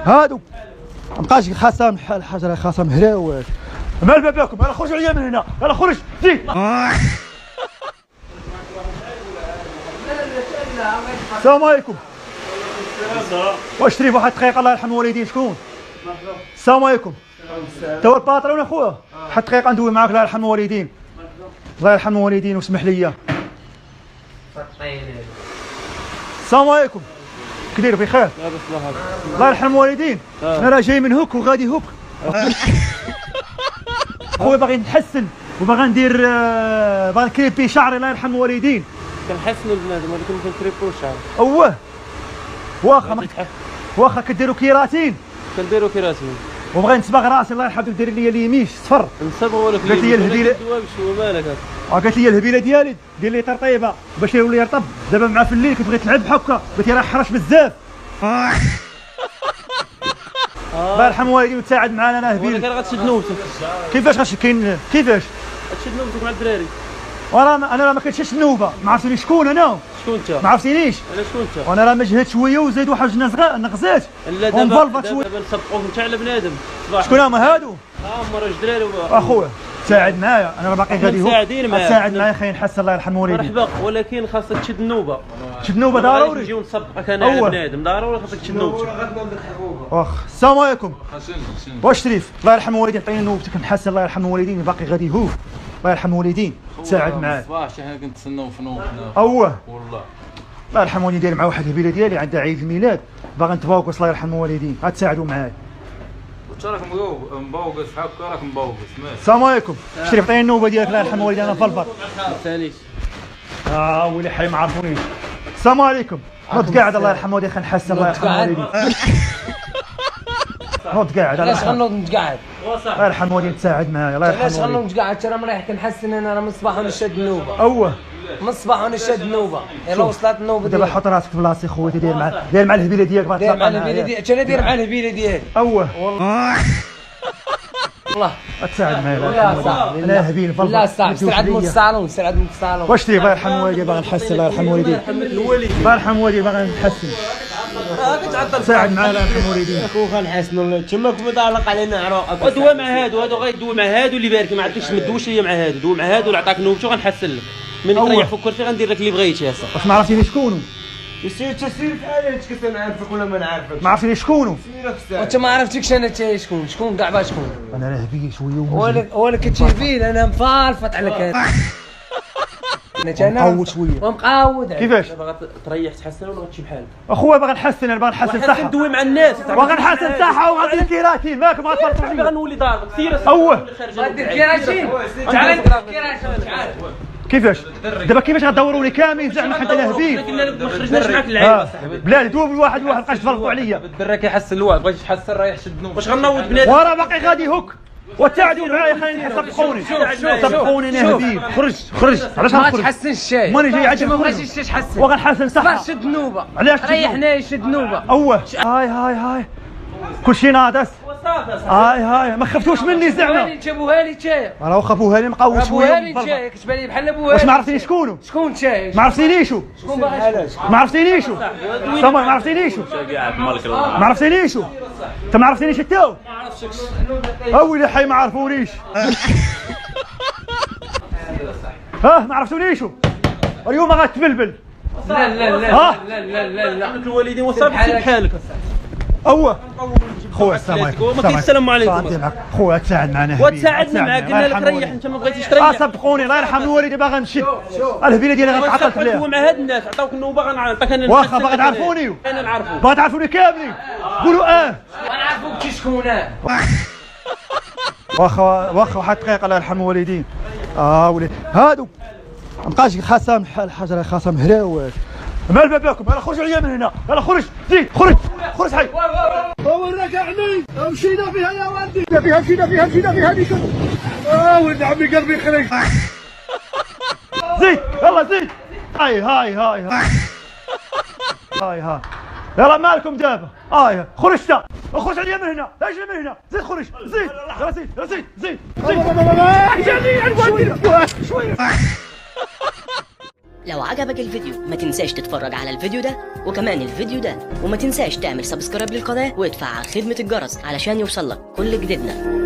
هادو مابقاش خاصه الحجر خاصه مهراوات. مال باباكم، يلا خرجوا عليا من هنا، يلا خرج زيد. السلام عليكم. واش شريف واحد الدقيقه الله يرحم الوالدين شكون؟ السلام عليكم. انت هو الباترون اخويا؟ واحد الدقيقه ندوي معاك الله يرحم الوالدين. الله يرحم الوالدين واسمح لي. السلام عليكم. كدير بخير؟ الله يرحم الوالدين. انا راه جاي من هوك وغادي هوك. خويا باغي نتحسن وباغي ندير باغي نكريبي شعري الله يرحم الوالدين. كنحسنوا البنادم ولكن كنكريبيو الشعر. اوه واخا كديروا كيراتين. كنديروا كيراتين وبغي نصبغ راسي الله يرحمك دير لي اليميش صفر. نصبغوا لك. قالت لي الهبيله مالك قالت لي الهبيله ديالي دير لي طرطيبه باش يولي يرطب. دابا مع في الليل كتبغي تلعب بحال هكا قلت لي راه حرش بزاف. الله يرحم الوالدين وتساعد معنا انا هبيل. ولكن غتشد نوبتك. كيفاش كاين كيفاش غتشد نوبتك مع الدراري. انا راه ما كنتشدش النوبه. ما عرفتني شكون انا. شكون انت؟ ما عرفتينيش. انا شكون انت؟ وانا راه مجهد شويه وزيد واحد جوج نغزات. لا دابا نسبقوك انت على بنادم. شكون هما هادو؟ هما راه دراري. اخويا ساعد معايا انا باقي غادي هو. مساعدين معاك. ساعد معايا خلينا نحسن الله يرحم الوالدين. مرحبا ولكن خاصك تشد النوبه. تشد النوبه ضروري. نجيو نسبقك انا على بنادم ضروري خاصك تشد نوبتك. واخ السلام عليكم. واش شريف الله يرحم الوالدين عطيني نوبتك نحسن الله يرحم الوالدين باقي غادي هو. الله يرحم الوالدين تساعد معايا. صباح حنا كنتسناو في نوبنا. اوه والله الله يرحم الوالدين داير مع واحد الهبيله ديالي عندها عيد الميلاد باغي نتبوكس الله يرحم الوالدين غتساعدوا معايا. انت راك مبوقس بحال هكا راك مبوقس ماشي. السلام عليكم. شريف عطيني النوبه ديالك الله يرحم الوالدين انا فلفل. ثانيش. ويلي حي ما عرفونيش. السلام عليكم. نوض قاعد الله يرحم الوالدين خلينا نحسن الله يرحم الوالدين. نوض قاعد. علاش غنوض نتقعد؟ الله يرحم الوالدين تساعد معايا الله يرحم علاش الوالدين. غنوض نتقعد؟ ترى مريح كنحسن انا راه من الصباح وانا شاد النوبه. اوه من الصباح وانا شاد النوبه. يلا وصلت النوبه دابا ديالي. حط راسك في بلاصتي خويا دير مع الهبيله ديالك باغي داير تطلع مع الهبيله ديالي. انا داير مع الهبيله ديالي. اوه والله تساعد معايا لا صاحبي انا هبيل فلفل. لا صاحبي سير عند مول الصالون سير عند مول الصالون. واش تري الله يرحم الوالدين باغي نحسن الله يرحم الوالدين. الله يرحم الوالدين باغي نحسن. ساعد معايا الله يرحم الوالدين. خوخا نحسنوا تماك متعلق علينا عروقك. ودوا مع هادو غيدوي مع هادو اللي بارك ما عرفتيش تمدوش ليا مع هادو. دو مع هادو اللي عطاك نوبته غنحسن لك. من تريح فكرتي غندير لك اللي بغيتي هسه. واش ما عرفتيني شكونو؟ يصير تسير بحالي كنت نعرفك ولا ما نعرفكش. ما عرفتيني شكونو؟ وانت ما عرفتكش انا تا شكون كاع با شكون. انا راه هبيل شويه ولا كتهبيل انا مفالفط على كان. انا مقود شويه ومقاود. كيفاش؟ باغا تريح تحسن ولا غتمشي بحالك؟ اخويا باغي نحسن انا باغي نحسن صحه. ندوي مع الناس. باغي نحسن صحه وغادي الكيراتين ماك ما تفرطوا صاحبي غنولي ضاربك. سير اوه غادير كيراتين. تعال كيراتين تعال. كيفاش؟ دابا كيفاش غدوروني كاملين زعما حتى انا هبيل؟ قلنا لك ما خرجناش معاك اللعيبه. بلال دوب الواحد بقاش تفرطوا عليا. الدرا كيحسن الواحد بغيتي تحسن راه يحشد نوبه. واش غنوض بنادم؟ وراه باقي غادي هوك وتساعدوا معايا خليني سبقوني انا هبيل. خرج علاش ما غنخرج؟ تحسن الشاي. ماني جاي عاد ما بغيتيش تحسن. وغنحسن صحه. شد نوبه. علاش ريحنا شد نوبه. اوه هاي كلشي ناضس. هاي ما خفتوش مني زعما. جابوها لي تايا. راه واخا بوها لي مقود شويه. بوها لي تايا كتبان لي بحال بوها. واش ما عرفتيني شكونو؟ شكون تايا؟ ما عرفتينيش. شكون باغي ما عرفتينيش. سما ما عرفتينيش. ما عرفتينيش. انت ما عرفتينيش حتى هو. ما عرفتكش. ويلي حي ما عرفونيش. ما عرفتونيش. اليوم غتبلبل. لا لا لا لا لا لا لا. الوالدين وصافي سير بحالك. اوه خويا السلام عليكم. ما كاين السلام عليكم. خويا تساعد معنا هبيل. وتساعدني معاك قلنا لك ريح انت ما بغيتيش تريح. سبقوني الله يرحم الوالدين باغي نشد. الهبيله ديالي غتعطلت عليها. عليها. مع هاد الناس عطاوك النوبه غنعطيك انا. واخا باغي تعرفوني. انا نعرفو. باغي تعرفوني كاملين. قولوا ما نعرفوك شكون. واخا واحد الدقيقه الله يرحم الوالدين. ولي هادو مابقاش خاصه الحجر خاصه مهراوات. مال باباكم، يلا خرجوا عليا من هنا، يلا خرج زيد خرج حي. وراك عني مشينا فيها يا والدي. مشينا فيها ديك. ولد عمي قلبي خرج. زيد يلا زيد. هاي يلا مالكم دابا. خرج انت، خرج عليا من هنا، لا اجي من هنا، زيد خرج زيد. يلا زيد. شويه لو عجبك الفيديو ما تنساش تتفرج على الفيديو ده وكمان الفيديو ده، وما تنساش تعمل سبسكرايب للقناة وادفع على خدمة الجرس علشان يوصلك كل جديدنا.